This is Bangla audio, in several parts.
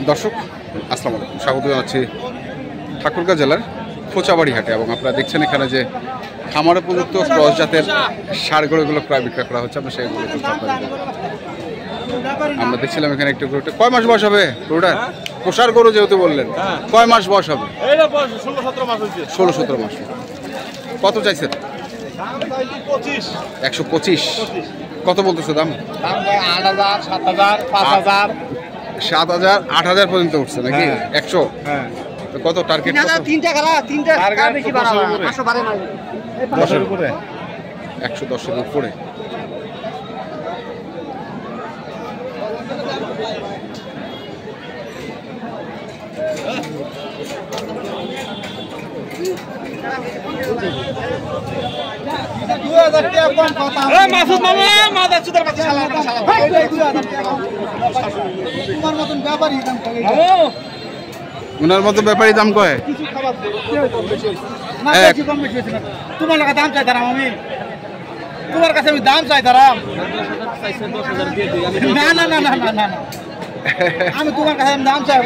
দর্শক আসসালামু আলাইকুম, স্বাগত জানাচ্ছি ঠাকুরগাঁও জেলার কোচাবাড়ি হাটে। এবং আপনারা দেখছেন এখানে যে খামারে প্রযুক্ত ক্রস জাতের ষাঁড় গরুগুলো প্রায় বিক্রয় করা হচ্ছে। আমরা সেইগুলো আমরা দেখছিলাম এখানে একটু গরুটা কয় মাস বয়স হবে গরুটা? পোষার গরু যেহেতু বললেন, কয় মাস বয়স হবে? 16-17 মাস। কত চাইছেন? 125। কত বলতেছে দাম? 8,000, 7,000, 5,000, 7,000, 8,000 পর্যন্ত উঠছে নাকি? 100। কত টার্গেট? 3টা বেশি বাড়াবে, 500 বাড়ে না, 10-এর উপরে, 110-এর উপরে। ওনার মতো ব্যাপারী দাম কয়? তোমার কাছে দাম চাই তারাম, আমি তোমার কাছে আমি দাম চাই তারাম। না না না না না না, আমি তোমার কাছে দাম চাই।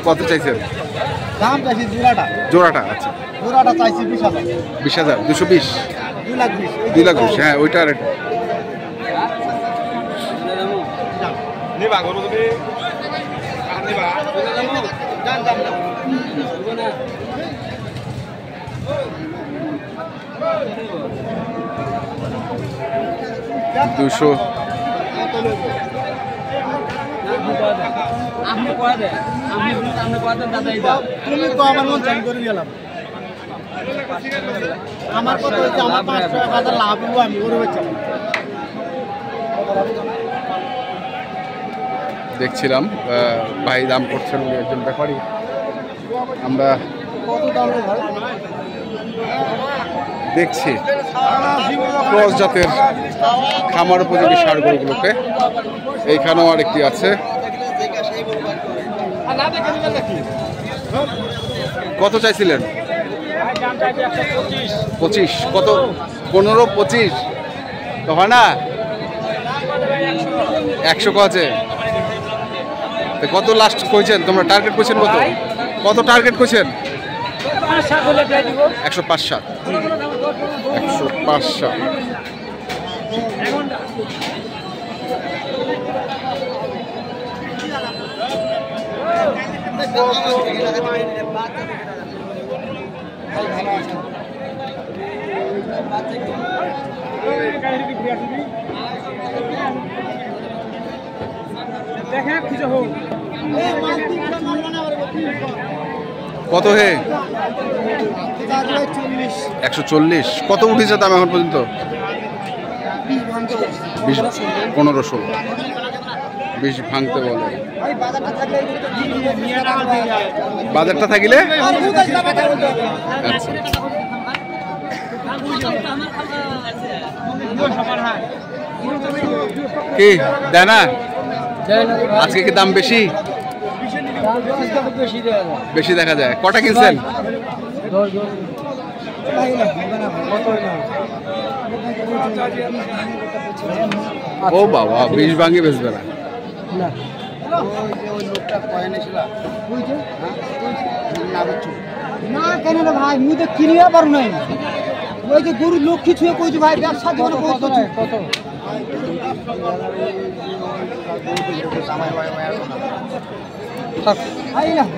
কত চাইছেন? দাম চাইছি জোড়াটা। জোড়াটা? আচ্ছা, জোড়াটা চাইছি 20,000। 20,000? 220? 2,20,000। হ্যাঁ, ওইটা আর এটা। দুশো আমার কথা হচ্ছে আমার 5,000 লাভ হবো, আমি ওর দেখছিলাম ভাই দাম করছেন উনি একজন ব্যাপারী। আমরা দেখছি ক্রস জাতের খামার উপযোগী ষাঁড় গরুগুলোকে। এইখানেও আরেকটি আছে। কত চাইছিলেন? 25। কত? 15-25 তো হয় না? 100 কছে? কত লাস্ট কইছেন তোমরা? টার্গেট করছেন কত? কত টার্গেট করছেন? 105-7। 105-7। কত হে? 140। কত উঠেছে দাম এখন পর্যন্ত? 15-16। 20 ভাঙতে বলে। বাজারটা থাকিলে আচ্ছা। কি দেয় না আজকে? কি দাম বেশি? বেশি দেখা যায়। কটা কিনছেন? ও বাবা, 20 ভাঙে বেচবে না? না কেন রে ভাই, মুই তো কিনিয়া পারু নাই। ওই যে গরু লক্ষ্মী ছুঁয়ে কইছি ভাই, ব্যবসা জীবনে কত কত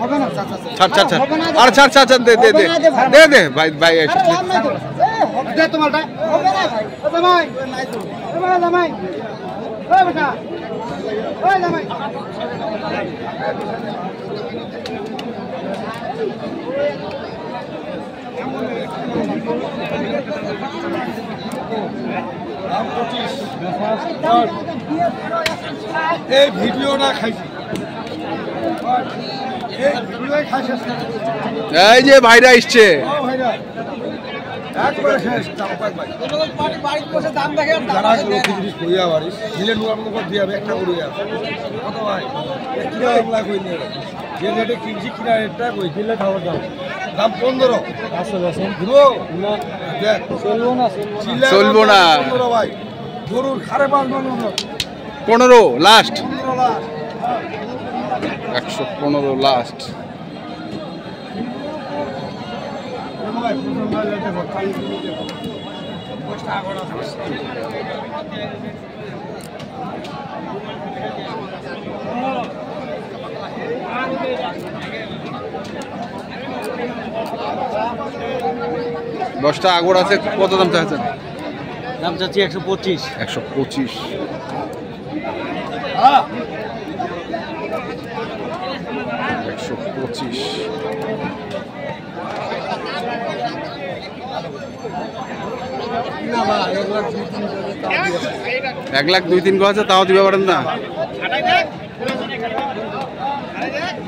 হবে না। ছাড় দে ভাই ভাই। তোমারটা হবে না ভাই। জামাই জামাই, ওই বেটা, ওই জামাই। এই ভিডিওটা খাইছি, এই যে ভাইরা আসছে। দাম 15। চলবো না ভাই, গরুর খারে 15 লাস্ট। 115 লাস্ট। দশটা আগর আছে, কত দাম চাচ্ছেন? দাম চাচ্ছি 125। 125। এক লাখ 2-3 গো আছে, তাও দিতে পারেন না?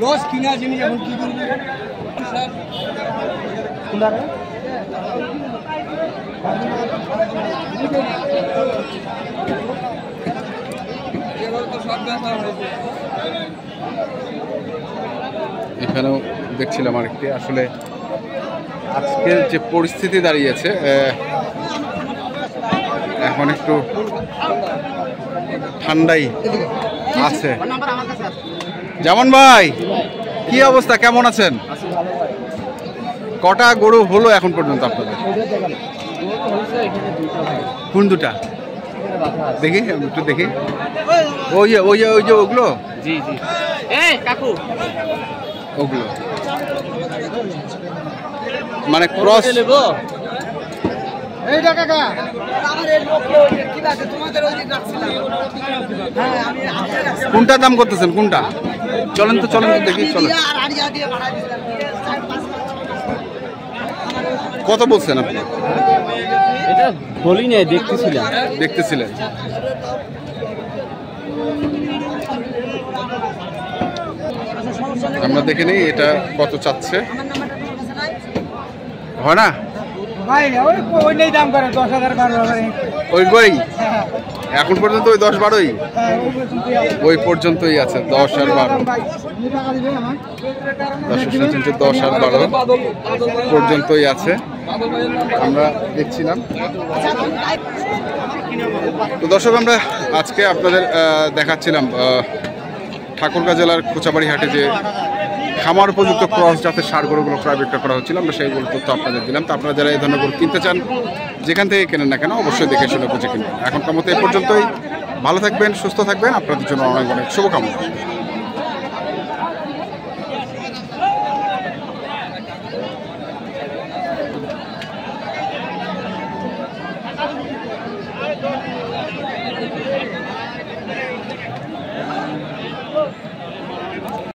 লস কিনা জিনিস এখন কি করবে? এখানেও দেখছিলাম আরেকটি, আসলে আজকের যে পরিস্থিতি দাঁড়িয়েছে এখন একটু ঠান্ডাই আছে। যেমন ভাই, কি অবস্থা, কেমন আছেন? কটা গরু হলো এখন পর্যন্ত আপনাদের? কোন দুটা দেখি, একটু দেখি। ওই যে ওই যে ওই যে ওগুলো, জি জি। এই কাকু, ওগুলো মানে ক্রস। এইটা কাকা আমার এই লোক কি আছে তোমাদের ওই দিক রাখছিলাম। হ্যাঁ আমি কোনটা দাম করতেছেন, কোনটা? চলেন তো, চলেন তো দেখি, চলেন। আর আড়িয়া দিয়ে ভাড়া দিছিলাম। কত বলছেন আপনি? এটা বলি না, দেখতেছিলাম। দেখতেছিলেন? আমরা দেখে নিই এটা কত চাচ্ছে। হয় না ভাই ওই ওই নেই দাম করে 10,000 12,000। ওই গই এখন পর্যন্ত ওই 10-12ই, ওই পর্যন্তই আছে, 10 আর 12। দর্শক 10 আর 12 পর্যন্তই আছে, আমরা দেখছিলাম। তো দর্শক, আমরা আজকে আপনাদের দেখাচ্ছিলাম ঠাকুরগাঁ জেলার কোচাবাড়ি হাটে যে খামার উপযুক্ত ক্রস জাতের ষাঁড় গরুগুলো ক্রয় বিক্রয় করা হচ্ছিল, আমরা সেইগুলো তথ্য আপনাদের দিলাম। তো আপনারা যারা এই ধরনের গরু কিনতে চান, যেখান থেকে কেনেন না কেন, অবশ্যই দেখে শুনে বুঝে কিনবেন। এখনকার মতো এ পর্যন্তই। ভালো থাকবেন, সুস্থ থাকবেন, আপনাদের জন্য অনেক অনেক শুভকামনা।